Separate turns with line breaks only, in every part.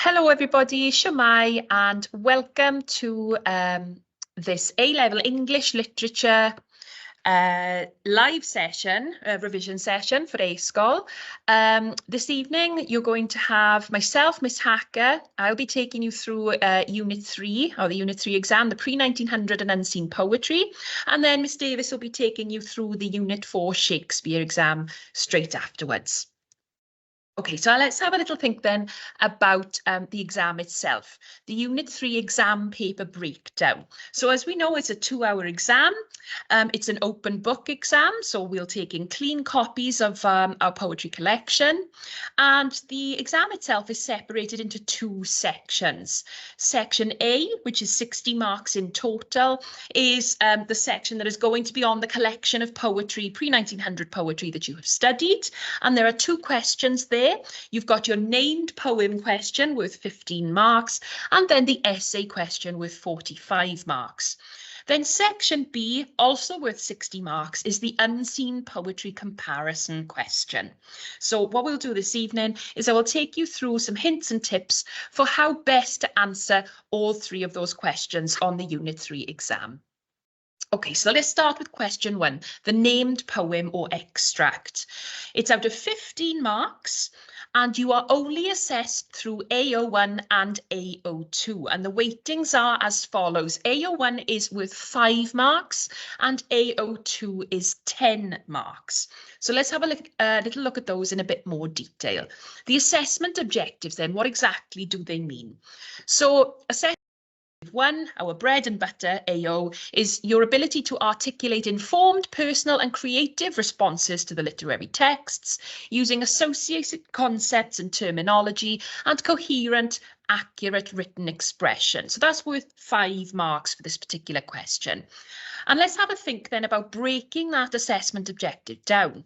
Hello everybody, Shwmai, and welcome to this A-level English Literature live session, revision session for e-sgol. This evening you're going to have myself, Miss Hacker. I'll be taking you through Unit 3, or the Unit 3 exam, the pre-1900 and unseen poetry, and then Miss Davis will be taking you through the Unit 4 Shakespeare exam straight afterwards. Okay, so let's have a little think then about the exam itself, the Unit 3 exam paper breakdown. So as we know, it's a 2-hour exam. It's an open book exam, so we'll take in clean copies of our poetry collection. And the exam itself is separated into 2 sections. Section A, which is 60 marks in total, is the section that is going to be on the collection of poetry, pre-1900 poetry that you have studied. And there are 2 questions there. You've got your named poem question worth 15 marks, and then the essay question worth 45 marks. Then section B, also worth 60 marks, is the unseen poetry comparison question. So what we'll do this evening is I will take you through some hints and tips for how best to answer all 3 of those questions on the Unit 3 exam. Okay, so let's start with question 1, the named poem or extract. It's out of 15 marks and you are only assessed through AO1 and AO2. And the weightings are as follows. AO1 is worth 5 marks and AO2 is 10 marks. So let's have a little look at those in a bit more detail. The assessment objectives then, what exactly do they mean? So assessment 1, our bread and butter AO, is your ability to articulate informed, personal and creative responses to the literary texts using associated concepts and terminology and coherent, accurate written expression. So that's worth 5 marks for this particular question. And let's have a think then about breaking that assessment objective down.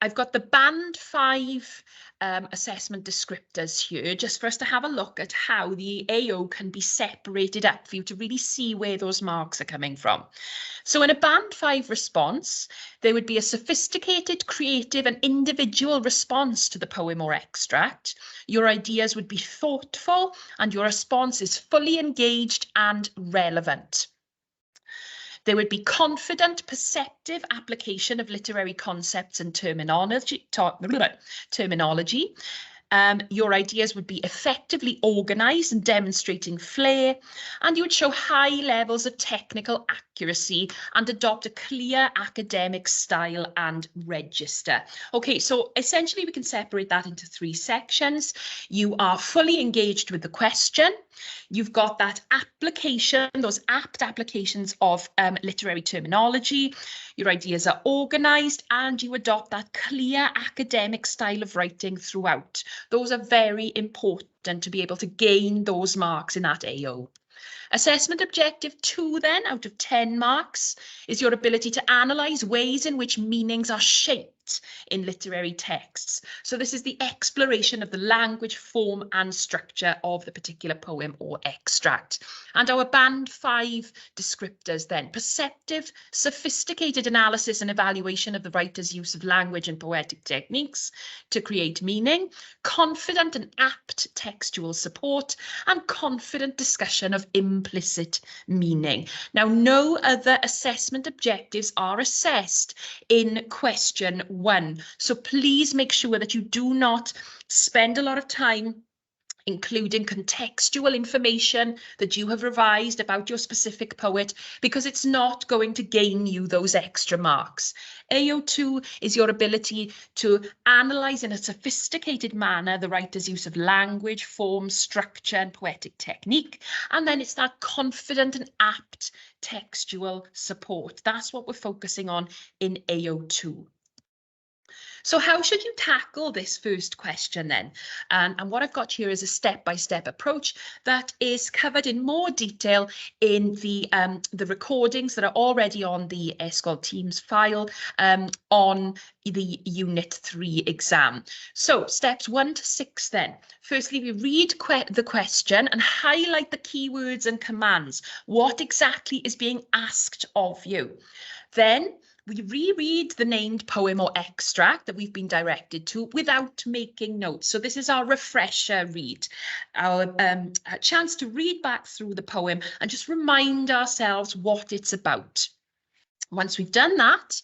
I've got the band 5 assessment descriptors here, just for us to have a look at how the AO can be separated up for you to really see where those marks are coming from. So in a band 5 response, there would be a sophisticated, creative and individual response to the poem or extract. Your ideas would be thoughtful and your response is fully engaged and relevant. There would be confident, perceptive application of literary concepts and terminology. Your ideas would be effectively organised and demonstrating flair, and you would show high levels of technical accuracy and adopt a clear academic style and register. Okay, so essentially we can separate that into 3 sections. You are fully engaged with the question. You've got that application, those apt applications of literary terminology. Your ideas are organised and you adopt that clear academic style of writing throughout. Those are very important to be able to gain those marks in that AO. Assessment objective 2 then, out of 10 marks, is your ability to analyse ways in which meanings are shaped in literary texts. So this is the exploration of the language, form and structure of the particular poem or extract. And our band 5 descriptors then, perceptive, sophisticated analysis and evaluation of the writer's use of language and poetic techniques to create meaning, confident and apt textual support, and confident discussion of implicit meaning. Now, no other assessment objectives are assessed in question 1. So please make sure that you do not spend a lot of time including contextual information that you have revised about your specific poet, because it's not going to gain you those extra marks. AO2 is your ability to analyse in a sophisticated manner the writer's use of language, form, structure and poetic technique. And then it's that confident and apt textual support. That's what we're focusing on in AO2. So how should you tackle this first question then? And what I've got here is a step-by-step approach that is covered in more detail in the recordings that are already on the e-sgol Teams file on the Unit 3 exam. So steps 1 to 6 then. Firstly, we read the question and highlight the keywords and commands. What exactly is being asked of you? Then we reread the named poem or extract that we've been directed to without making notes. So this is our refresher read, our a chance to read back through the poem and just remind ourselves what it's about. Once we've done that,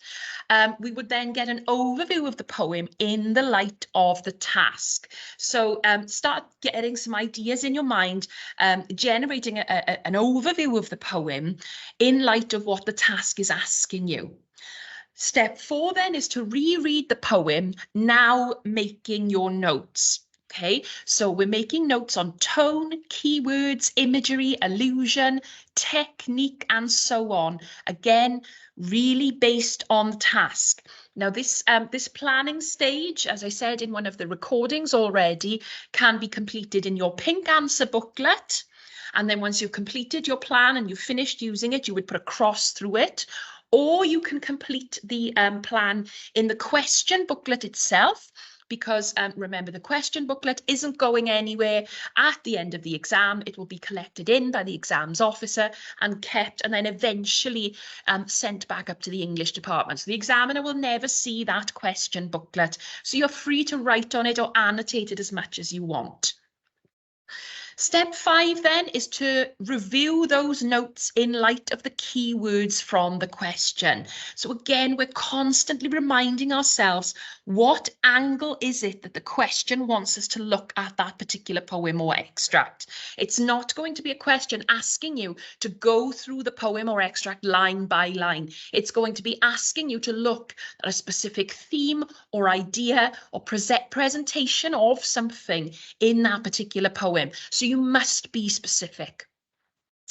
we would then get an overview of the poem in the light of the task. So start getting some ideas in your mind, generating an overview of the poem in light of what the task is asking you. Step 4 then is to reread the poem, now making your notes. Okay, so we're making notes on tone, keywords, imagery, allusion, technique, and so on. Again, really based on the task. Now, this planning stage, as I said in one of the recordings already, can be completed in your pink answer booklet. And then once you've completed your plan and you've finished using it, you would put a cross through it. Or you can complete the plan in the question booklet itself, because remember, the question booklet isn't going anywhere at the end of the exam. It will be collected in by the exams officer and kept and then eventually sent back up to the English department. So the examiner will never see that question booklet. So you're free to write on it or annotate it as much as you want. Step 5 then is to review those notes in light of the keywords from the question. So again, we're constantly reminding ourselves, what angle is it that the question wants us to look at that particular poem or extract? It's not going to be a question asking you to go through the poem or extract line by line. It's going to be asking you to look at a specific theme or idea or presentation of something in that particular poem. So you must be specific.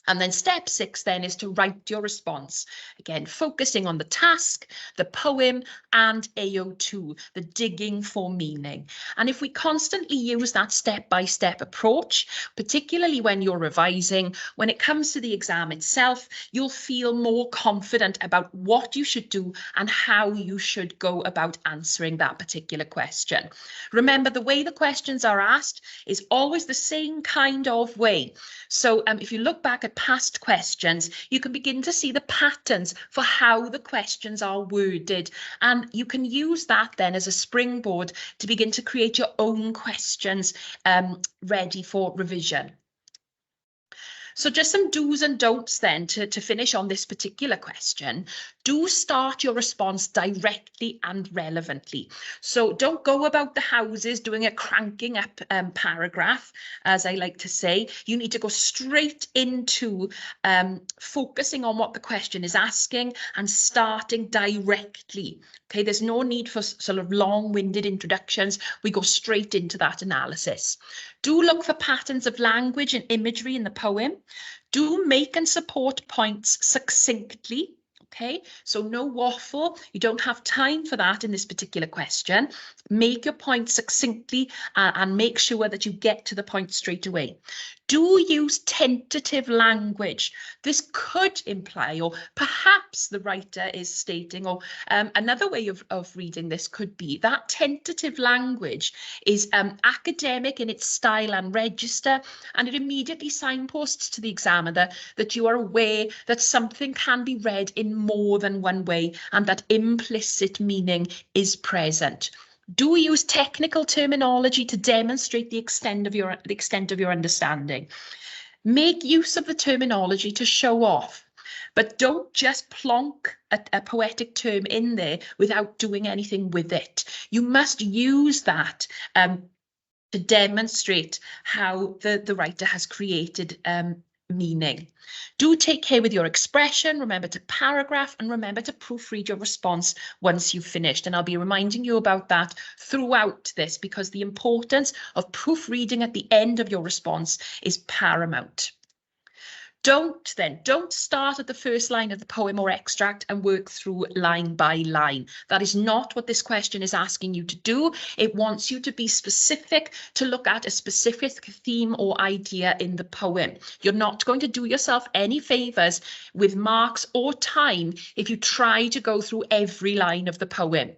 And then step 6 then is to write your response. Again, focusing on the task, the poem, and AO2, the digging for meaning. And if we constantly use that step-by-step approach, particularly when you're revising, when it comes to the exam itself, you'll feel more confident about what you should do and how you should go about answering that particular question. Remember, the way the questions are asked is always the same kind of way. So if you look back at past questions, you can begin to see the patterns for how the questions are worded, and you can use that then as a springboard to begin to create your own questions ready for revision. So just some do's and don'ts then to finish on this particular question. Do start your response directly and relevantly. So don't go about the houses doing a cranking up paragraph, as I like to say. You need to go straight into focusing on what the question is asking and starting directly. Okay, there's no need for sort of long-winded introductions. We go straight into that analysis. Do look for patterns of language and imagery in the poem. Do make and support points succinctly. Okay, so no waffle. You don't have time for that in this particular question. Make your point succinctly and make sure that you get to the point straight away. Do use tentative language. This could imply, or perhaps the writer is stating, or another way of reading this could be that tentative language is academic in its style and register, and it immediately signposts to the examiner that you are aware that something can be read in more than one way and that implicit meaning is present. Do use technical terminology to demonstrate the extent of your understanding. Make use of the terminology to show off, but don't just plonk a poetic term in there without doing anything with it. You must use that to demonstrate how the writer has created meaning. Do take care with your expression, remember to paragraph, and remember to proofread your response once you've finished. And I'll be reminding you about that throughout this, because the importance of proofreading at the end of your response is paramount. Don't start at the first line of the poem or extract and work through line by line. That is not what this question is asking you to do. It wants you to be specific, to look at a specific theme or idea in the poem. You're not going to do yourself any favours with marks or time if you try to go through every line of the poem.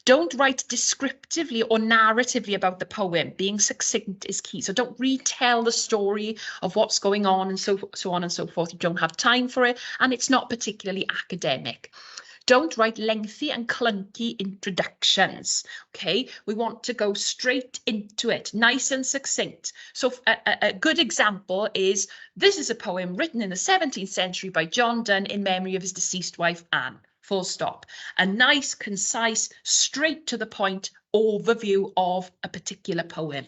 Don't write descriptively or narratively about the poem. Being succinct is key. So don't retell the story of what's going on and so on and so forth. You don't have time for it, and it's not particularly academic. Don't write lengthy and clunky introductions, okay? We want to go straight into it, nice and succinct. So a good example is, this is a poem written in the 17th century by John Donne in memory of his deceased wife, Anne. Full stop. A nice, concise, straight to the point overview of a particular poem.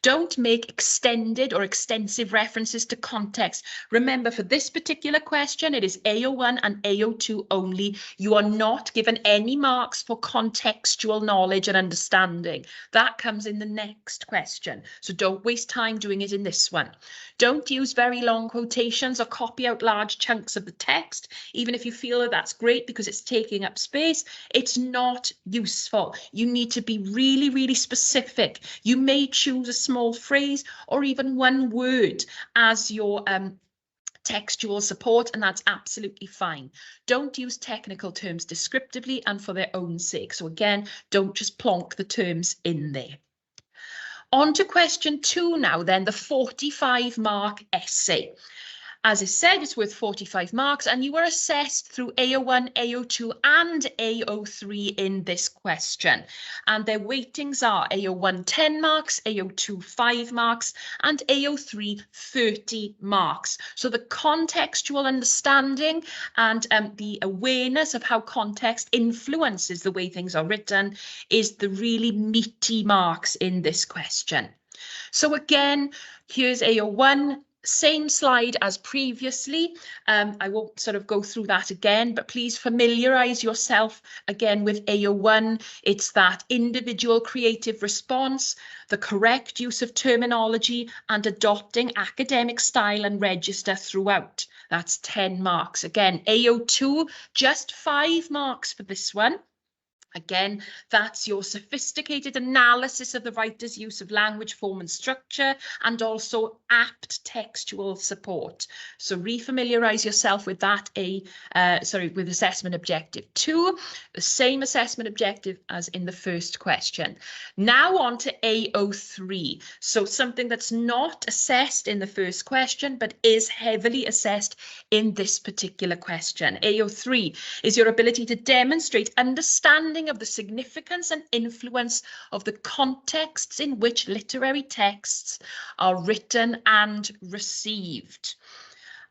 Don't make extended or extensive references to context. Remember, for this particular question, it is AO1 and AO2 only. You are not given any marks for contextual knowledge and understanding. That comes in the next question. So don't waste time doing it in this one. Don't use very long quotations or copy out large chunks of the text, even if you feel that that's great because it's taking up space. It's not useful. You need to be really, really specific. You may choose a small phrase or even one word as your textual support, and that's absolutely fine. Don't use technical terms descriptively and for their own sake. So again, don't just plonk the terms in there. On to question 2 now then, the 45-mark essay. As I said, it's worth 45 marks, and you were assessed through AO1, AO2 and AO3 in this question. And their weightings are AO1 10 marks, AO2 5 marks, and AO3 30 marks. So the contextual understanding and the awareness of how context influences the way things are written is the really meaty marks in this question. So again, here's AO1. Same slide as previously. I won't sort of go through that again, but please familiarise yourself again with AO1. It's that individual creative response, the correct use of terminology, and adopting academic style and register throughout. That's 10 marks. Again, AO2, just 5 marks for this one. Again, that's your sophisticated analysis of the writer's use of language, form and structure, and also apt textual support. So refamiliarize yourself with that, with assessment objective 2, the same assessment objective as in the first question. Now on to AO3. So something that's not assessed in the first question, but is heavily assessed in this particular question. AO3 is your ability to demonstrate understanding of the significance and influence of the contexts in which literary texts are written and received.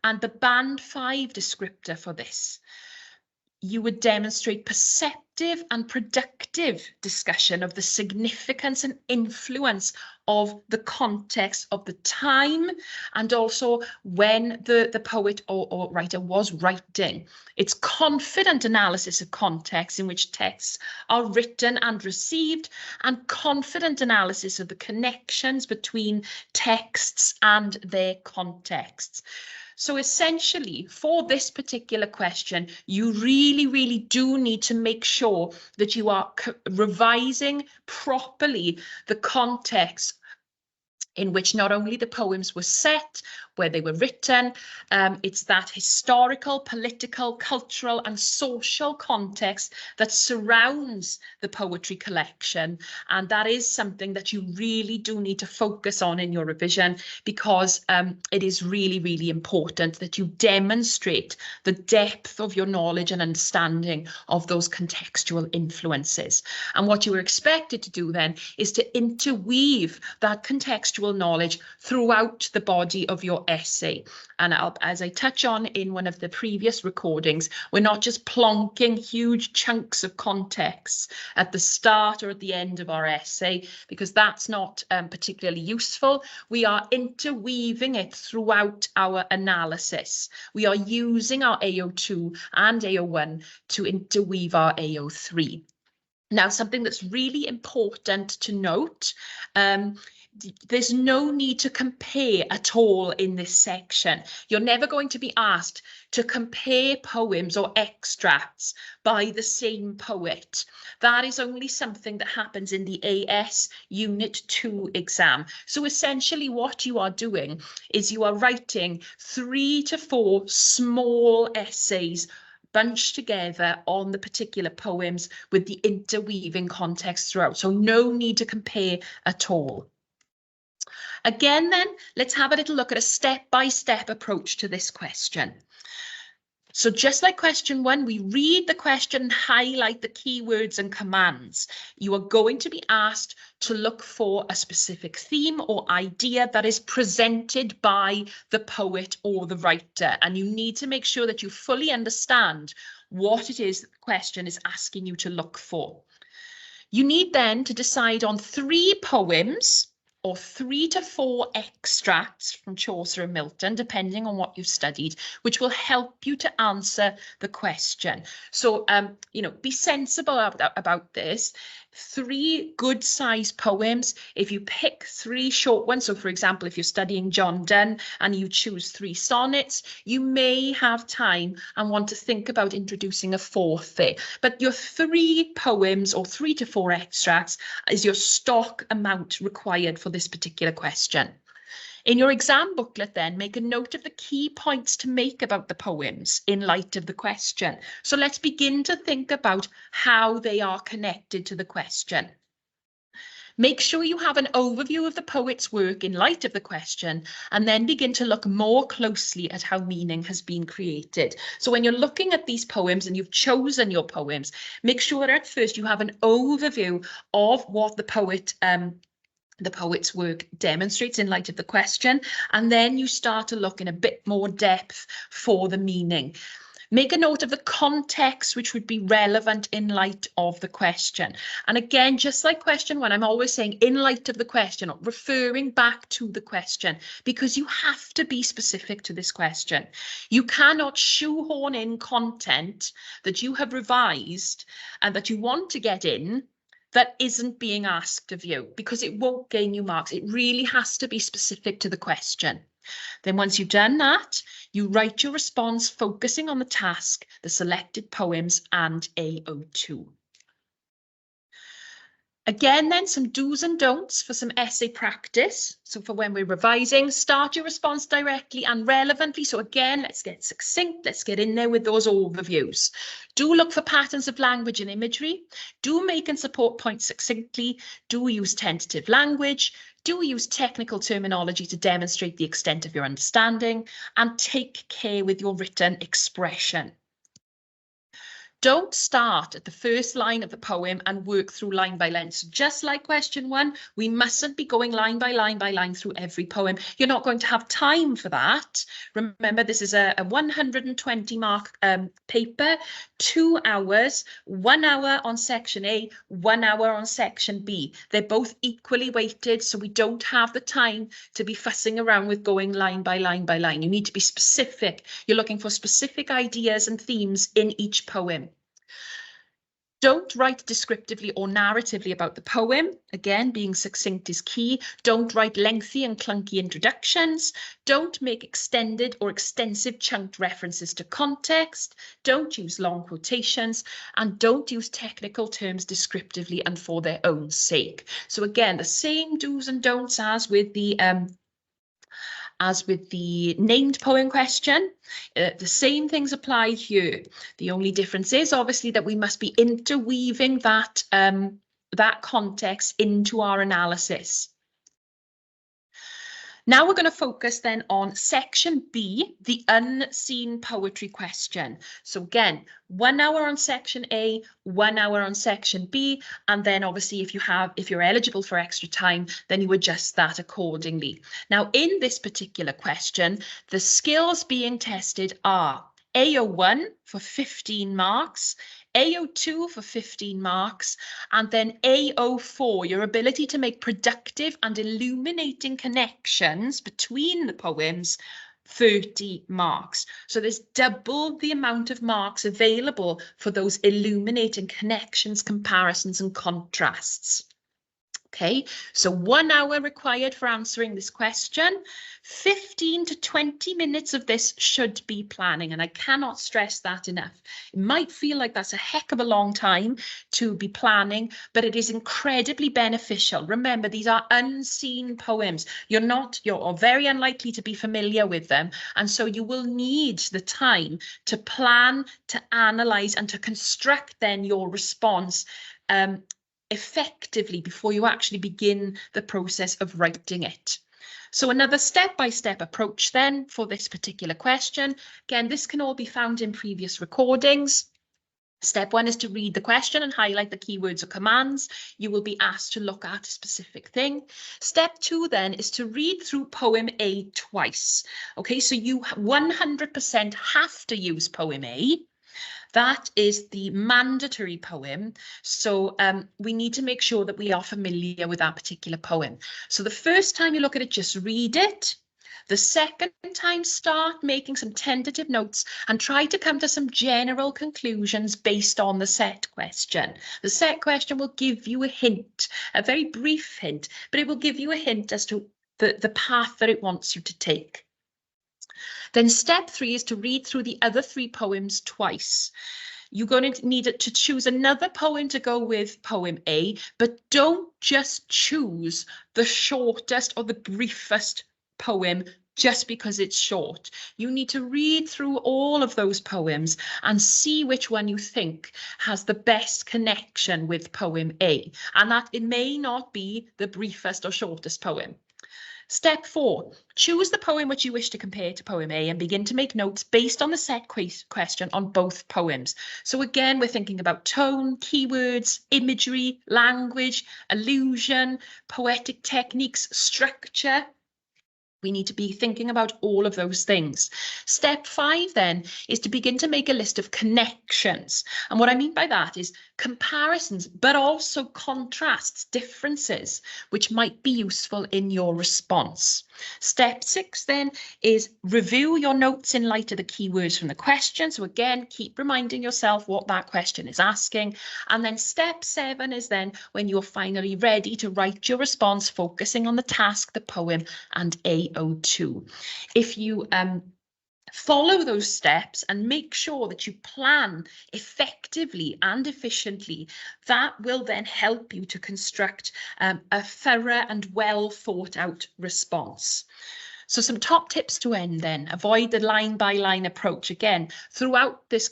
And the band 5 descriptor for this, you would demonstrate perceptive and productive discussion of the significance and influence of the context of the time and also when the poet or writer was writing. It's confident analysis of context in which texts are written and received, and confident analysis of the connections between texts and their contexts. So essentially, for this particular question, you really, really do need to make sure that you are revising properly the context in which not only the poems were set, where they were written, it's that historical, political, cultural and social context that surrounds the poetry collection. And that is something that you really do need to focus on in your revision, because it is really, really important that you demonstrate the depth of your knowledge and understanding of those contextual influences. And what you are expected to do then is to interweave that contextual knowledge throughout the body of your essay. And as I touch on in one of the previous recordings, we're not just plonking huge chunks of context at the start or at the end of our essay, because that's not particularly useful. We are interweaving it throughout our analysis. We are using our AO2 and AO1 to interweave our AO3. Now, something that's really important to note, there's no need to compare at all in this section. You're never going to be asked to compare poems or extracts by the same poet. That is only something that happens in the AS Unit 2 exam. So essentially what you are doing is you are writing 3 to 4 small essays bunched together on the particular poems with the interweaving context throughout. So no need to compare at all. Again then, let's have a little look at a step-by-step approach to this question. So just like question 1, we read the question and highlight the keywords and commands. You are going to be asked to look for a specific theme or idea that is presented by the poet or the writer. And you need to make sure that you fully understand what it is the question is asking you to look for. You need then to decide on 3 poems or 3 to 4 extracts from Chaucer and Milton, depending on what you've studied, which will help you to answer the question. So, be sensible about this. 3 good-sized poems. If you pick 3 short ones, so for example, if you're studying John Donne and you choose 3 sonnets, you may have time and want to think about introducing a 4th there. But your 3 poems or 3 to 4 extracts is your stock amount required for this particular question. In your exam booklet then, make a note of the key points to make about the poems in light of the question. So let's begin to think about how they are connected to the question. Make sure you have an overview of the poet's work in light of the question, and then begin to look more closely at how meaning has been created. So when you're looking at these poems and you've chosen your poems, make sure at first you have an overview of what the poet's work demonstrates in light of the question, and then you start to look in a bit more depth for the meaning. Make a note of the context which would be relevant in light of the question. And again, just like question 1, I'm always saying in light of the question, or referring back to the question, because you have to be specific to this question. You cannot shoehorn in content that you have revised and that you want to get in that isn't being asked of you, because it won't gain you marks. It really has to be specific to the question. Then once you've done that, you write your response focusing on the task, the selected poems, and AO2. Again, then, some do's and don'ts for some essay practice. So for when we're revising, start your response directly and relevantly. So again, let's get succinct. Let's get in there with those overviews. Do look for patterns of language and imagery. Do make and support points succinctly. Do use tentative language. Do use technical terminology to demonstrate the extent of your understanding. And take care with your written expression. Don't start at the first line of the poem and work through line by line. So just like question 1, we mustn't be going line by line through every poem. You're not going to have time for that. Remember, this is a 120 mark paper, 2 hours, 1 hour on section A, 1 hour on section B. They're both equally weighted, so we don't have the time to be fussing around with going line by line. You need to be specific. You're looking for specific ideas and themes in each poem. Don't write descriptively or narratively about the poem. Again, being succinct is key. Don't write lengthy and clunky introductions. Don't make extended or extensive chunked references to context. Don't use long quotations, and don't use technical terms descriptively and for their own sake. So again, the same do's and don'ts as with the named poem question. The same things apply here. The only difference is obviously that we must be interweaving that context into our analysis. Now we're going to focus then on section B, the unseen poetry question. So again, 1 hour on section A, 1 hour on section B, and then obviously if you're eligible for extra time, then you adjust that accordingly. Now in this particular question, the skills being tested are AO1 for 15 marks, AO2 for 15 marks, and then AO4, your ability to make productive and illuminating connections between the poems, 30 marks. So there's double the amount of marks available for those illuminating connections, comparisons, and contrasts. Okay, so 1 hour required for answering this question. 15 to 20 minutes of this should be planning, and I cannot stress that enough. It might feel like that's a heck of a long time to be planning, but it is incredibly beneficial. Remember, these are unseen poems. You're very unlikely to be familiar with them, and so you will need the time to plan, to analyze, and to construct then your response effectively before you actually begin the process of writing it. So another step-by-step approach then for this particular question. Again, this can all be found in previous recordings. Step 1 is to read the question and highlight the keywords or commands. You will be asked to look at a specific thing. Step 2 then is to read through poem A twice. Okay, so you 100% have to use poem A. That is the mandatory poem. So we need to make sure that we are familiar with that particular poem. So the first time you look at it, just read it. The second time, start making some tentative notes and try to come to some general conclusions based on the set question. The set question will give you a hint, a very brief hint, but it will give you a hint as to the path that it wants you to take. Then step 3 is to read through the other 3 poems twice. You're going to need to choose another poem to go with poem A, but don't just choose the shortest or the briefest poem just because it's short. You need to read through all of those poems and see which one you think has the best connection with poem A, and that it may not be the briefest or shortest poem. Step 4, choose the poem which you wish to compare to poem A and begin to make notes based on the set question on both poems. So again, we're thinking about tone, keywords, imagery, language, allusion, poetic techniques, structure. We need to be thinking about all of those things. Step 5 then is to begin to make a list of connections. And what I mean by that is comparisons, but also contrasts, differences, which might be useful in your response. Step 6 then is review your notes in light of the keywords from the question. So again, keep reminding yourself what that question is asking. And then step 7 is then when you're finally ready to write your response, focusing on the task, the poem, and AO2. If you follow those steps and make sure that you plan effectively and efficiently, that will then help you to construct a thorough and well thought out response. So some top tips to end then. Avoid the line-by-line approach. Again, throughout this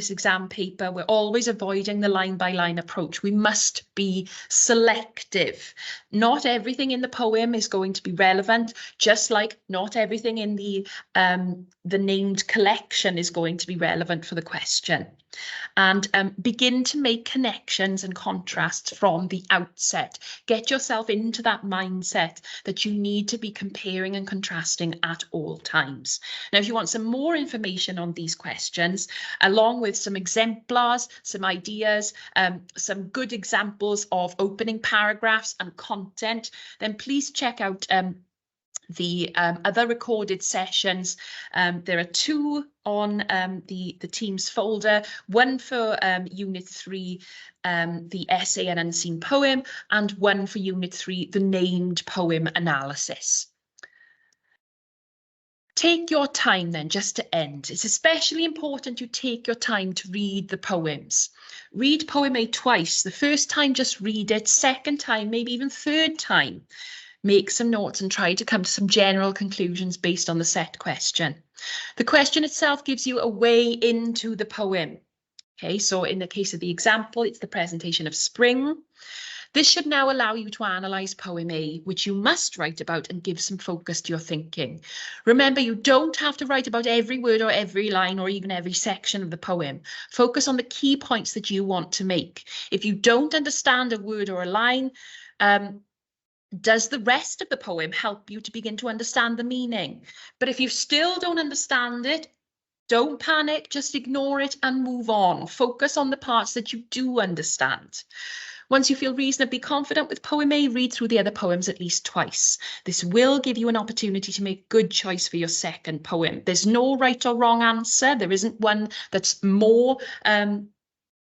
exam paper, we're always avoiding the line-by-line approach. We must be selective. Not everything in the poem is going to be relevant, just like not everything in the named collection is going to be relevant for the question. And begin to make connections and contrasts from the outset. Get yourself into that mindset that you need to be comparing and contrasting at all times. Now, if you want some more information on these questions, along with some exemplars, some ideas, some good examples of opening paragraphs and content, then please check out the other recorded sessions. There are 2 on the Teams folder, one for Unit 3, the essay and unseen poem, and one for Unit 3, the named poem analysis. Take your time then, just to end. It's especially important you take your time to read the poems. Read poem A twice. The first time, just read it. Second time, maybe even third time. Make some notes and try to come to some general conclusions based on the set question. The question itself gives you a way into the poem. Okay, so in the case of the example, it's the presentation of spring. This should now allow you to analyse poem A, which you must write about and give some focus to your thinking. Remember, you don't have to write about every word or every line or even every section of the poem. Focus on the key points that you want to make. If you don't understand a word or a line, does the rest of the poem help you to begin to understand the meaning? But if you still don't understand it, don't panic, just ignore it and move on. Focus on the parts that you do understand. Once you feel reasonably confident with poem A, read through the other poems at least twice. This will give you an opportunity to make good choice for your second poem. There's no right or wrong answer. There isn't one that's more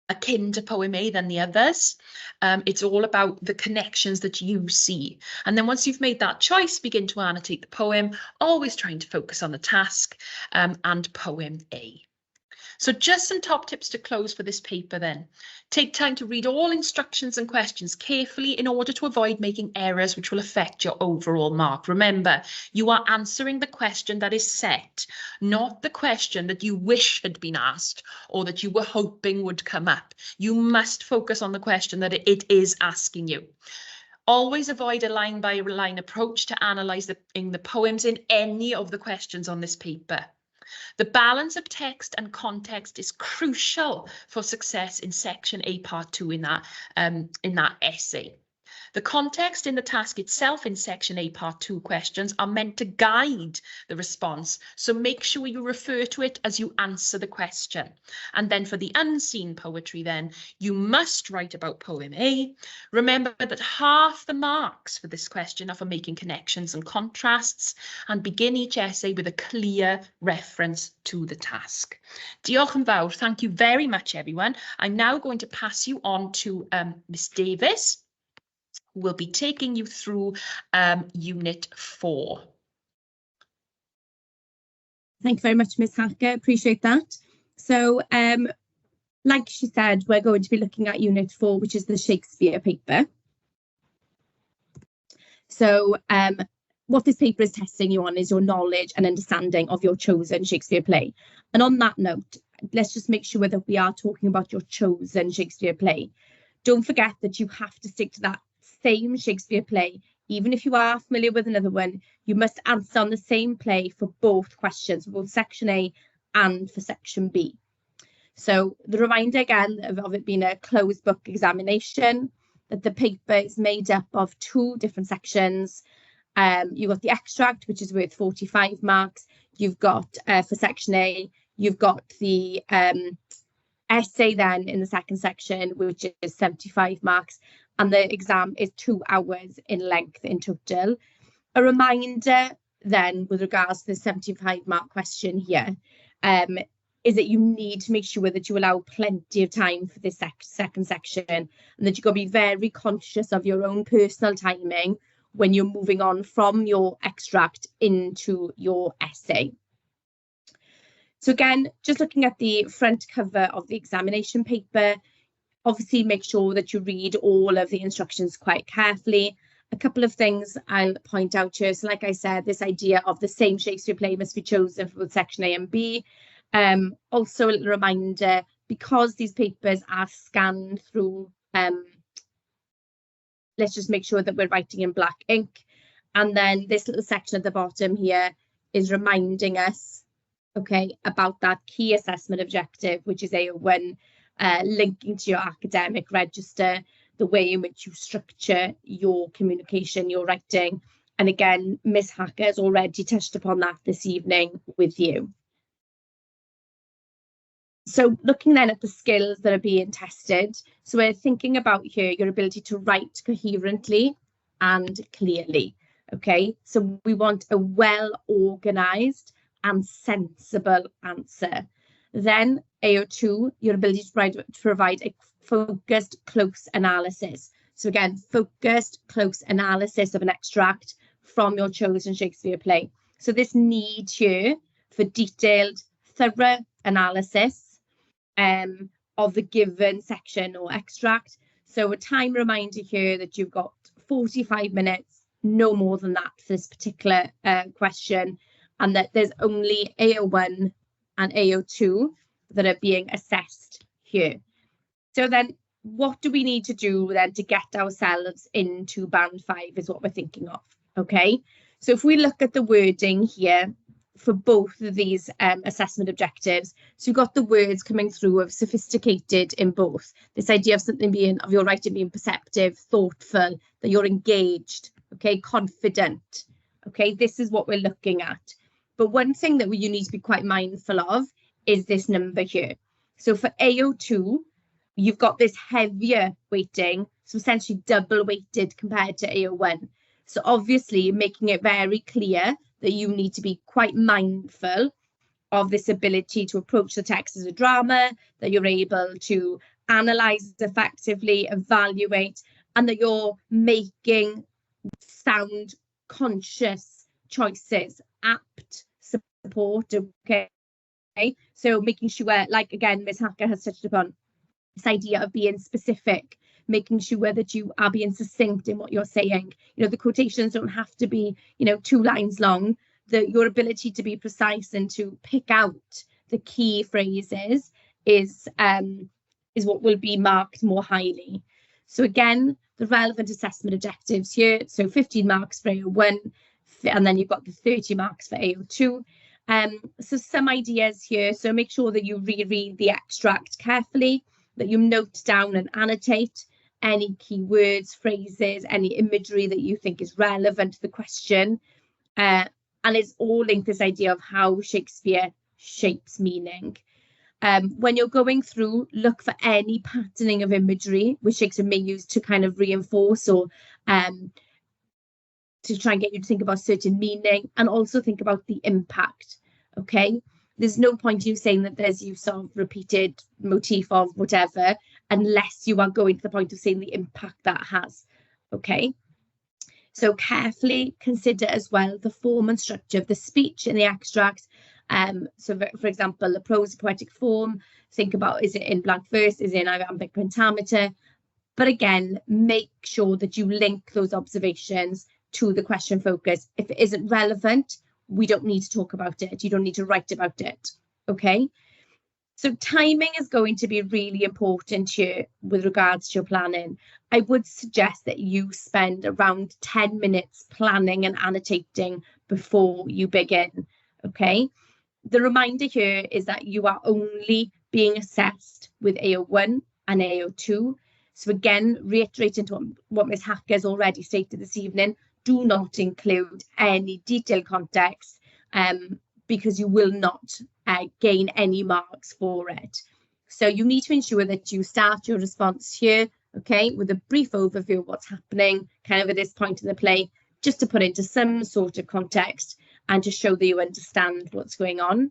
akin to poem A than the others. It's all about the connections that you see. And then once you've made that choice, begin to annotate the poem, always trying to focus on the task and poem A. So just some top tips to close for this paper then. Take time to read all instructions and questions carefully in order to avoid making errors which will affect your overall mark. Remember, you are answering the question that is set, not the question that you wish had been asked or that you were hoping would come up. You must focus on the question that it is asking you. Always avoid a line-by-line approach to analysing the poems in any of the questions on this paper. The balance of text and context is crucial for success in section A part 2 in that essay. The context in the task itself in section A part 2 questions are meant to guide the response, so make sure you refer to it as you answer the question. And then for the unseen poetry then, you must write about poem A. Remember that half the marks for this question are for making connections and contrasts, and begin each essay with a clear reference to the task. Diolch yn fawr. Thank you very much, everyone. I'm now going to pass you on to Miss Davis, who will be taking you through Unit 4.
Thank you very much, Ms. Hacker. Appreciate that. So, like she said, we're going to be looking at Unit 4, which is the Shakespeare paper. So, what this paper is testing you on is your knowledge and understanding of your chosen Shakespeare play. And on that note, let's just make sure that we are talking about your chosen Shakespeare play. Don't forget that you have to stick to that same Shakespeare play. Even if you are familiar with another one, you must answer on the same play for both questions, for both section A and for section B. So the reminder again of it being a closed book examination, that the paper is made up of 2 different sections. You've got the extract, which is worth 45 marks. You've got, for section A, you've got the essay then in the second section, which is 75 marks. And the exam is 2 hours in length in total. A reminder then with regards to the 75 mark question here is that you need to make sure that you allow plenty of time for this second section, and that you've got to be very conscious of your own personal timing when you're moving on from your extract into your essay. So again, just looking at the front cover of the examination paper, obviously make sure that you read all of the instructions quite carefully. A couple of things I'll point out here. So like I said, this idea of the same Shakespeare play must be chosen for both section A and B. Also a little reminder, because these papers are scanned through, let's just make sure that we're writing in black ink. And then this little section at the bottom here is reminding us, okay, about that key assessment objective, which is AO1, linking to your academic register, the way in which you structure your communication, your writing. And again, Miss Hacker has already touched upon that this evening with you. So looking then at the skills that are being tested, so we're thinking about here your ability to write coherently and clearly, okay? So we want a well-organised and sensible answer. Then AO2, your ability to provide a focused, close analysis. So again, focused, close analysis of an extract from your chosen Shakespeare play. So this need here for detailed, thorough analysis of the given section or extract. So a time reminder here that you've got 45 minutes, no more than that for this particular question, and that there's only AO1 and AO2 that are being assessed here. So then what do we need to do then to get ourselves into band 5 is what we're thinking of, okay? So if we look at the wording here for both of these assessment objectives, so you've got the words coming through of sophisticated in both. This idea of something being, of your writing being perceptive, thoughtful, that you're engaged, okay, confident, okay? This is what we're looking at. But one thing that you need to be quite mindful of is this number here. So for AO2, you've got this heavier weighting, so essentially double weighted compared to AO1. So obviously making it very clear that you need to be quite mindful of this ability to approach the text as a drama, that you're able to analyse effectively, evaluate, and that you're making sound conscious choices, apt support, okay? So making sure, like again, Ms. Hacker has touched upon, this idea of being specific, making sure that you are being succinct in what you're saying. You know, the quotations don't have to be, you know, 2 lines long. Your ability to be precise and to pick out the key phrases is what will be marked more highly. So again, the relevant assessment objectives here. So 15 marks for AO1, and then you've got the 30 marks for AO2. So some ideas here. So make sure that you reread the extract carefully, that you note down and annotate any keywords, phrases, any imagery that you think is relevant to the question. And it's all linked to this idea of how Shakespeare shapes meaning. When you're going through, look for any patterning of imagery which Shakespeare may use to kind of reinforce or to try and get you to think about certain meaning, and also think about the impact. Okay, there's no point you saying that there's use of repeated motif of whatever unless you are going to the point of saying the impact that has. Okay, so carefully consider as well the form and structure of the speech in the extract. So for example, the prose poetic form, think about, is it in blank verse, is it in iambic pentameter? But again, make sure that you link those observations to the question focus. If it isn't relevant, we don't need to talk about it. You don't need to write about it. Okay. So timing is going to be really important here with regards to your planning. I would suggest that you spend around 10 minutes planning and annotating before you begin. Okay. The reminder here is that you are only being assessed with AO1 and AO2. So again, reiterating to what Ms. Hacker has already stated this evening, do not include any detailed context because you will not gain any marks for it. So you need to ensure that you start your response here, okay, with a brief overview of what's happening kind of at this point in the play, just to put into some sort of context and to show that you understand what's going on.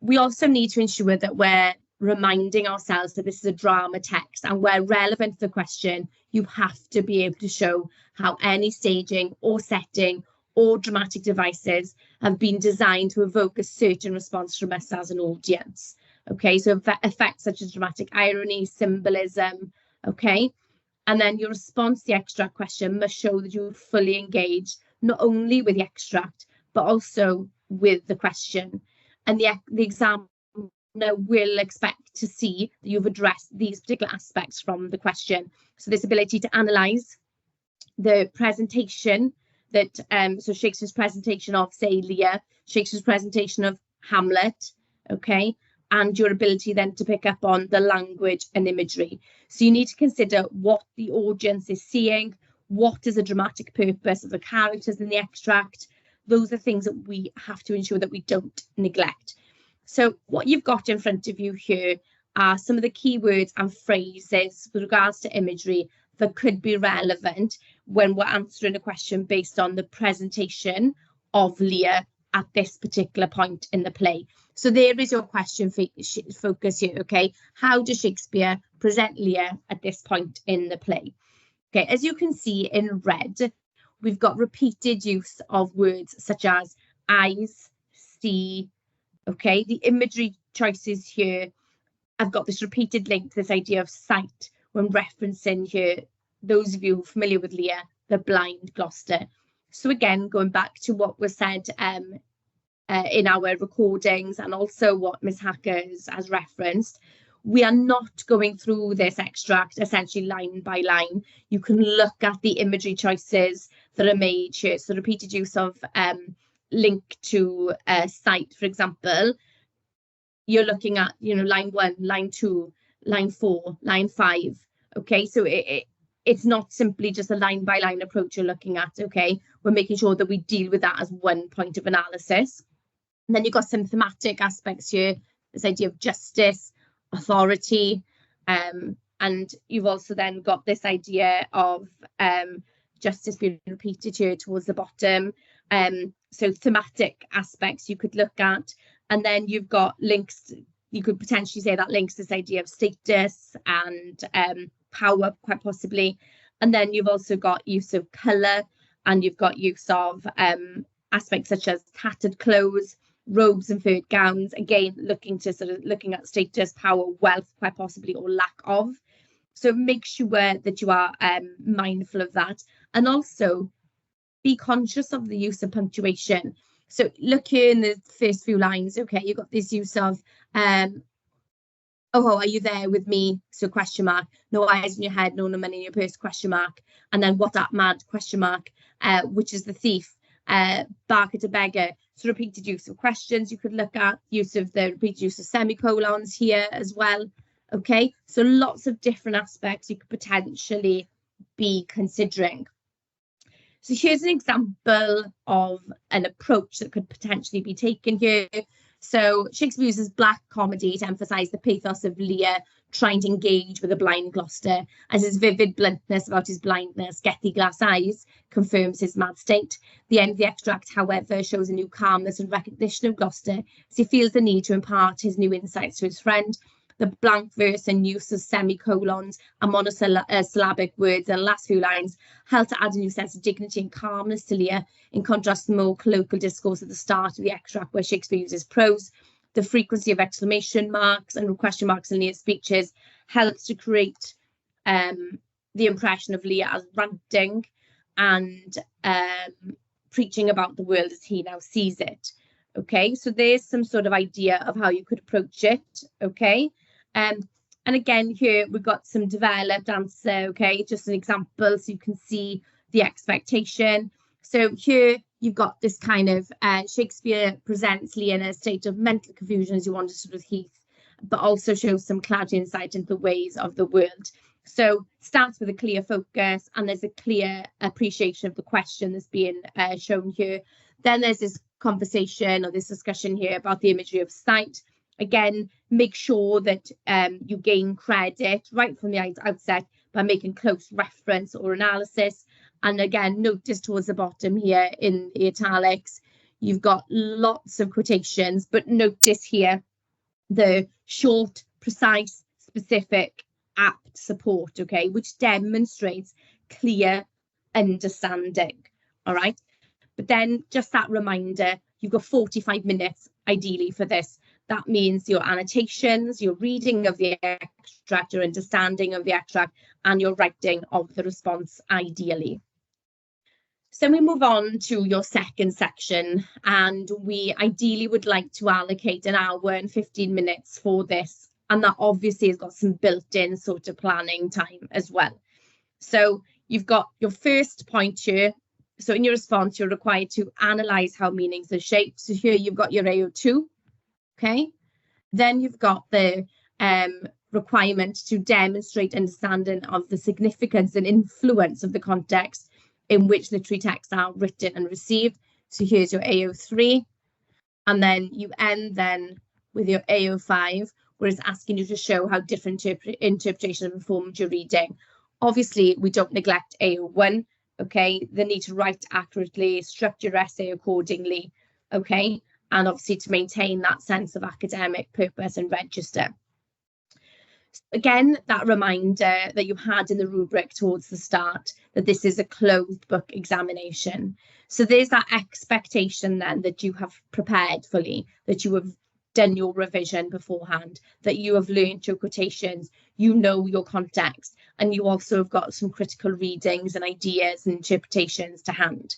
We also need to ensure that we're reminding ourselves that this is a drama text, and where relevant to the question, you have to be able to show how any staging or setting or dramatic devices have been designed to evoke a certain response from us as an audience. Okay, so effects such as dramatic irony, symbolism, okay? And then your response to the extract question must show that you're fully engaged, not only with the extract, but also with the question. And the examiner will expect to see that you've addressed these particular aspects from the question. So this ability to analyse the presentation that, so Shakespeare's presentation of, say, Lear, Shakespeare's presentation of Hamlet, okay, and your ability then to pick up on the language and imagery. So you need to consider what the audience is seeing, what is the dramatic purpose of the characters in the extract. Those are things that we have to ensure that we don't neglect. So what you've got in front of you here are some of the keywords and phrases with regards to imagery that could be relevant when we're answering a question based on the presentation of Lear at this particular point in the play. So there is your question focus here, okay? How does Shakespeare present Lear at this point in the play? Okay, as you can see in red, we've got repeated use of words such as eyes, see, okay? The imagery choices here, I've got this repeated link to this idea of sight when referencing here, those of you familiar with Lear, the blind Gloucester. So again, going back to what was said in our recordings and also what Ms. Hacker has referenced, we are not going through this extract essentially line by line. You can look at the imagery choices that are made here. So repeated use of link to sight, for example, you're looking at, you know, line 1, line 2, line 4, line 5. Okay, so it's not simply just a line by line approach you're looking at. Okay, we're making sure that we deal with that as one point of analysis. And then you've got some thematic aspects here, this idea of justice, authority, and you've also then got this idea of justice being repeated here towards the bottom. So thematic aspects you could look at, and then you've got links. You could potentially say that links this idea of status and power, quite possibly. And then you've also got use of colour, and you've got use of aspects such as tattered clothes, robes and furred gowns, again looking at status, power, wealth, quite possibly, or lack of. So make sure that you are mindful of that, and also be conscious of the use of punctuation. So look here in the first few lines, okay, you've got this use of Oh, are you there with me? So question mark. No eyes in your head, no money in your purse, question mark. And then what that mad, question mark, which is the thief, bark at a beggar. So repeated use of questions. You could look at use of the repeated use of semicolons here as well. Okay, so lots of different aspects you could potentially be considering. So here's an example of an approach that could potentially be taken here. So Shakespeare uses black comedy to emphasise the pathos of Lear trying to engage with a blind Gloucester, as his vivid bluntness about his blindness, get the glass eyes, confirms his mad state. The end of the extract, however, shows a new calmness and recognition of Gloucester as he feels the need to impart his new insights to his friend. The blank verse and use of semicolons and monosyllabic words and last few lines help to add a new sense of dignity and calmness to Lear, in contrast to the more colloquial discourse at the start of the extract where Shakespeare uses prose. The frequency of exclamation marks and question marks in Lear's speeches helps to create the impression of Lear as ranting and preaching about the world as he now sees it. Okay, so there's some sort of idea of how you could approach it. Okay. And again, here we've got some developed answer, okay, just an example so you can see the expectation. So here you've got this kind of Shakespeare presents Lear in a state of mental confusion as you wander sort of Heath, but also shows some clarity and insight into the ways of the world. So starts with a clear focus and there's a clear appreciation of the question that's being shown here. Then there's this conversation or this discussion here about the imagery of sight. Again, make sure that you gain credit right from the outset by making close reference or analysis. And again, notice towards the bottom here in the italics, you've got lots of quotations, but notice here the short, precise, specific, apt support, okay, which demonstrates clear understanding, all right? But then just that reminder, you've got 45 minutes ideally for this. That means your annotations, your reading of the extract, your understanding of the extract, and your writing of the response ideally. So we move on to your second section, and we ideally would like to allocate an hour and 15 minutes for this. And that obviously has got some built-in sort of planning time as well. So you've got your first point here. So in your response, you're required to analyse how meanings are shaped. So here you've got your AO2. Okay, then you've got the requirement to demonstrate understanding of the significance and influence of the context in which literary texts are written and received. So here's your AO3, and then you end then with your AO5, where it's asking you to show how different interpretations have informed your reading. Obviously, we don't neglect AO1, okay, the need to write accurately, structure your essay accordingly, okay, and obviously to maintain that sense of academic purpose and register. Again, that reminder that you had in the rubric towards the start, that this is a closed book examination. So there's that expectation then that you have prepared fully, that you have done your revision beforehand, that you have learned your quotations, you know your context, and you also have got some critical readings and ideas and interpretations to hand.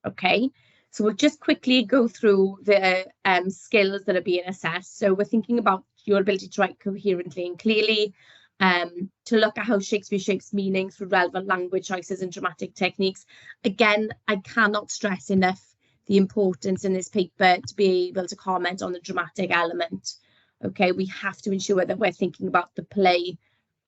Okay. So we'll just quickly go through the skills that are being assessed. So we're thinking about your ability to write coherently and clearly, to look at how Shakespeare shapes meanings through relevant language choices and dramatic techniques. Again, I cannot stress enough the importance in this paper to be able to comment on the dramatic element. Okay, we have to ensure that we're thinking about the play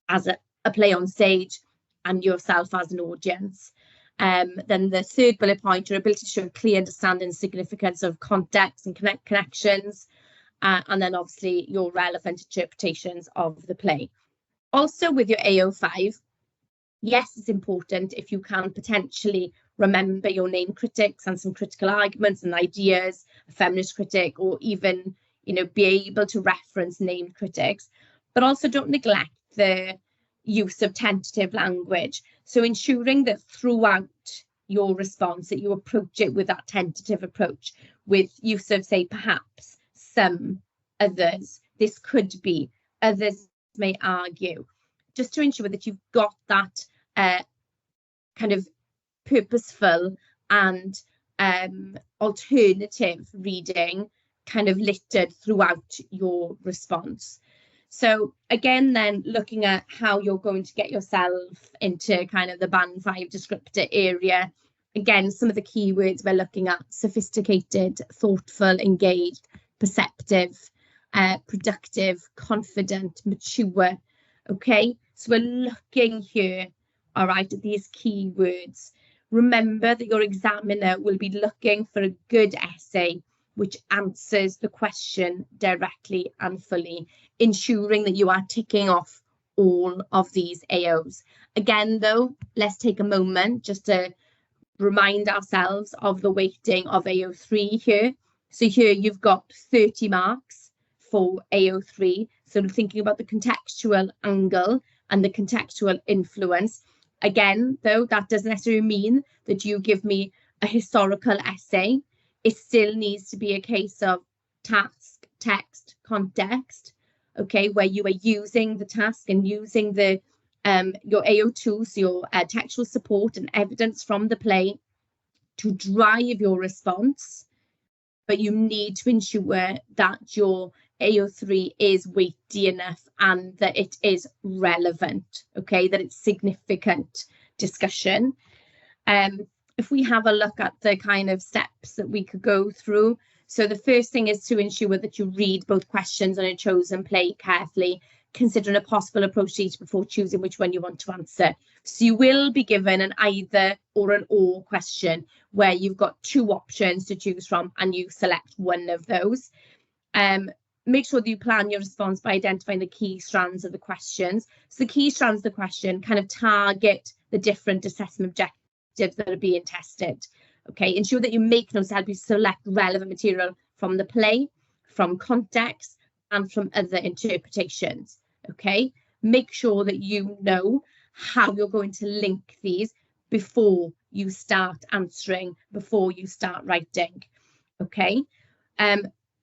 as a play on stage and yourself as an audience. Then the third bullet point, your ability to show a clear understanding and significance of context and connections, and then obviously your relevant interpretations of the play. Also with your AO5, yes, it's important if you can potentially remember your name critics and some critical arguments and ideas, a feminist critic, or even, you know, be able to reference named critics, but also don't neglect the use of tentative language. So ensuring that throughout your response that you approach it with that tentative approach, with use of, say, perhaps, some, others, this could be, others may argue, just to ensure that you've got that kind of purposeful and alternative reading kind of littered throughout your response. So again, then looking at how you're going to get yourself into kind of the band 5 descriptor area. Again, some of the keywords we're looking at: sophisticated, thoughtful, engaged, perceptive, productive, confident, mature. Okay, so we're looking here, all right, at these keywords. Remember that your examiner will be looking for a good essay which answers the question directly and fully, ensuring that you are ticking off all of these AOs. Again, though, let's take a moment just to remind ourselves of the weighting of AO3 here. So here you've got 30 marks for AO3. So thinking about the contextual angle and the contextual influence. Again, though, that doesn't necessarily mean that you give me a historical essay. It still needs to be a case of task, text, context, okay, where you are using the task and using the your AO2, so your textual support and evidence from the play to drive your response, but you need to ensure that your AO3 is weighty enough and that it is relevant, okay, that it's significant discussion. If we have a look at the kind of steps that we could go through. So the first thing is to ensure that you read both questions on a chosen play carefully, considering a possible approach to each before choosing which one you want to answer. So you will be given an either or an or question where you've got 2 options to choose from and you select one of those. Make sure that you plan your response by identifying the key strands of the questions. So the key strands of the question kind of target the different assessment objectives that are being tested. Okay, ensure that you make notes to help you select relevant material from the play, from context, and from other interpretations. Okay, make sure that you know how you're going to link these before you start answering, before you start writing. Okay,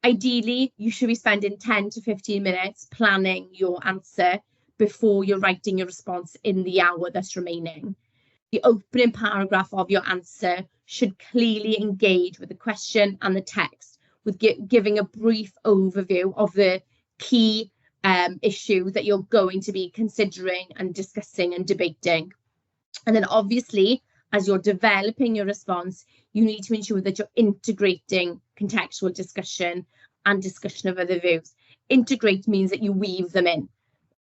ideally you should be spending 10 to 15 minutes planning your answer before you're writing your response in the hour that's remaining. The opening paragraph of your answer should clearly engage with the question and the text, with giving a brief overview of the key issue that you're going to be considering and discussing and debating. And then obviously, as you're developing your response, you need to ensure that you're integrating contextual discussion and discussion of other views. Integrate means that you weave them in.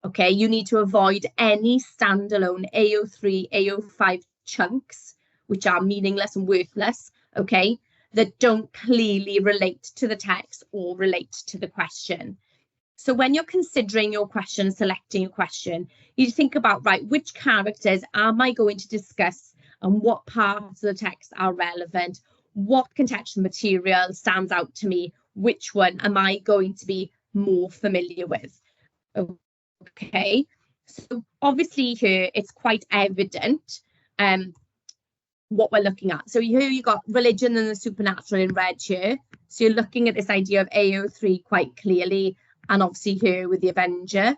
Okay, you need to avoid any standalone AO3, AO5 chunks, which are meaningless and worthless, okay, that don't clearly relate to the text or relate to the question. So when you're considering your question, selecting your question, you think about, right, which characters am I going to discuss and what parts of the text are relevant? What contextual material stands out to me? Which one am I going to be more familiar with? Okay, so obviously here it's quite evident what we're looking at. So here you got religion and the supernatural in red here. So you're looking at this idea of AO3 quite clearly, and obviously here with the Avenger.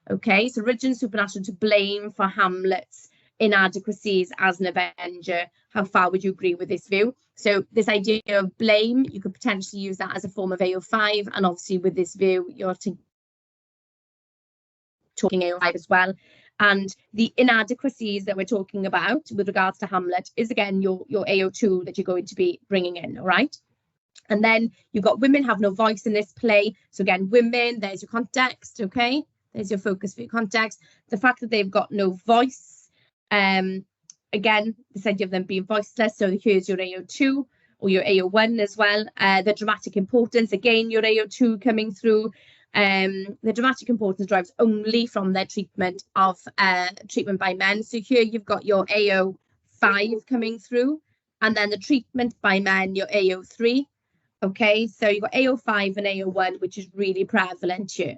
Okay, so religion, supernatural, to blame for Hamlet's inadequacies as an Avenger. How far would you agree with this view? So this idea of blame, you could potentially use that as a form of AO5, and obviously with this view, you're talking AO5 as well. And the inadequacies that we're talking about with regards to Hamlet is again your AO2 that you're going to be bringing in, all right? And then you've got women have no voice in this play. So again, women, there's your context, okay? There's your focus for your context. The fact that they've got no voice, again, this idea of them being voiceless. So here's your AO2 or your AO1 as well. The dramatic importance, again, your AO2 coming through. The dramatic importance drives only from their treatment of treatment by men. So here you've got your AO5 coming through, and then the treatment by men, your AO3. Okay, so you've got AO5 and AO1, which is really prevalent here.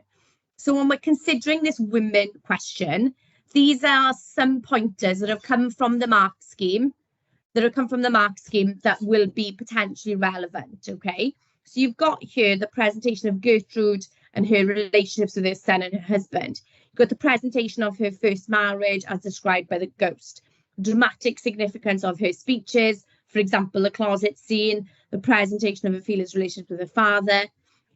So when we're considering this women question, these are some pointers that have come from the mark scheme, that will be potentially relevant, okay? So you've got here the presentation of Gertrude and her relationships with her son and her husband. You've got the presentation of her first marriage as described by the ghost. Dramatic significance of her speeches, for example, the closet scene, the presentation of Ophelia's relationship with her father.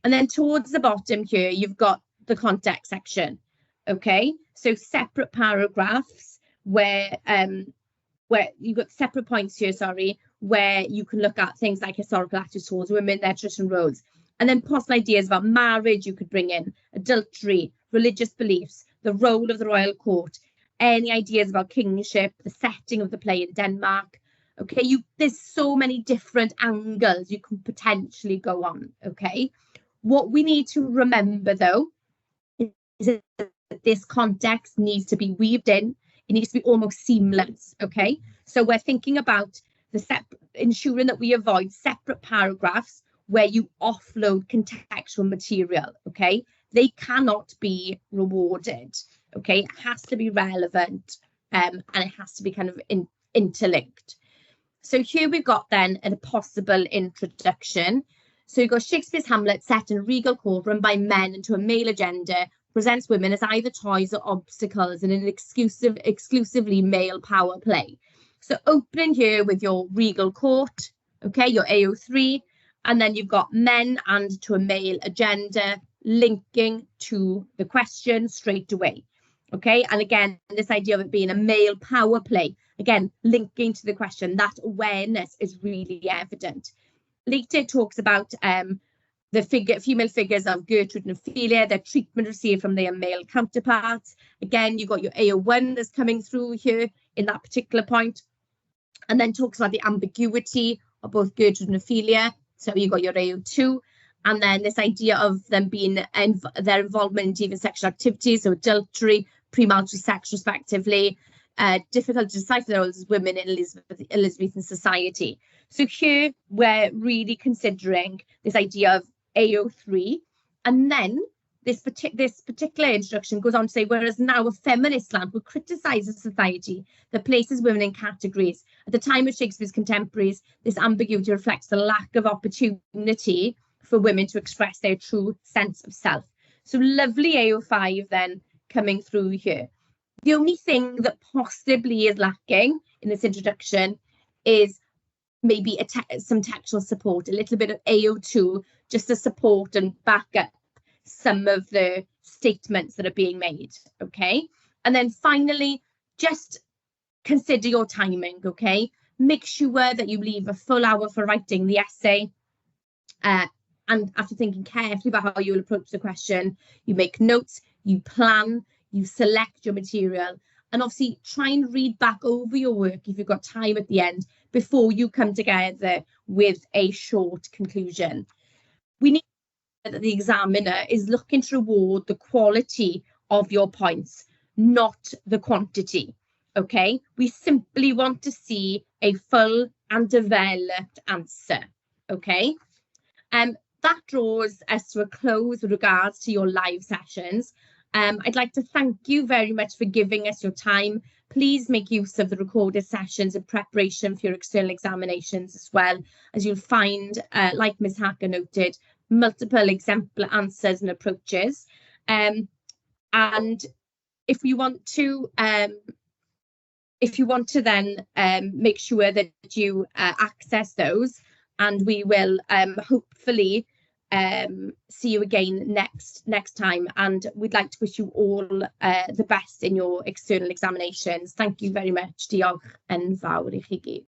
And then towards the bottom here, you've got the context section. Okay, so separate paragraphs where you've got separate points here, sorry, where you can look at things like historical attitudes towards women, their traditional roles, and then possible ideas about marriage you could bring in, adultery, religious beliefs, the role of the royal court, any ideas about kingship, the setting of the play in Denmark. Okay, there's so many different angles you can potentially go on. Okay, what we need to remember though is that this context needs to be weaved in. It needs to be almost seamless. Okay, so we're thinking about ensuring that we avoid separate paragraphs where you offload contextual material. Okay, they cannot be rewarded. Okay, it has to be relevant, and it has to be kind of interlinked. So here we've got then a possible introduction. So you've got Shakespeare's Hamlet set in a regal court run by men into a male agenda, presents women as either toys or obstacles in an exclusively male power play. So opening here with your regal court, okay, your AO3, and then you've got men and to a male agenda, linking to the question straight away. Okay, and again, this idea of it being a male power play, again, linking to the question, that awareness is really evident. Later it talks about the female figures of Gertrude and Ophelia, their treatment received from their male counterparts. Again, you've got your AO1 that's coming through here in that particular point. And then talks about the ambiguity of both Gertrude and Ophelia. So you've got your AO2. And then this idea of them being their involvement in deviant sexual activities, so adultery, premarital sex respectively, difficult to decipher their roles as women in Elizabethan society. So here we're really considering this idea of AO3, and then this particular introduction goes on to say, whereas now a feminist slant will criticise a society that places women in categories. At the time of Shakespeare's contemporaries, this ambiguity reflects the lack of opportunity for women to express their true sense of self. So lovely AO5 then coming through here. The only thing that possibly is lacking in this introduction is maybe some textual support, a little bit of AO2, just to support and back up some of the statements that are being made. Okay, and then finally, just consider your timing. Okay, make sure that you leave a full hour for writing the essay, and after thinking carefully about how you will approach the question, you make notes, you plan, you select your material, and obviously try and read back over your work if you've got time at the end before you come together with a short conclusion. We need that the examiner is looking to reward the quality of your points, not the quantity. Okay, we simply want to see a full and developed answer. Okay, that draws us to a close with regards to your live sessions. I'd like to thank you very much for giving us your time. Please make use of the recorded sessions in preparation for your external examinations as well, as you'll find, like Ms. Hacker noted, multiple exemplar answers and approaches. And if you want to then make sure that you access those, and we will hopefully see you again next time, and we'd like to wish you all the best in your external examinations. Thank you very much. Diolch yn fawr I chi gyd.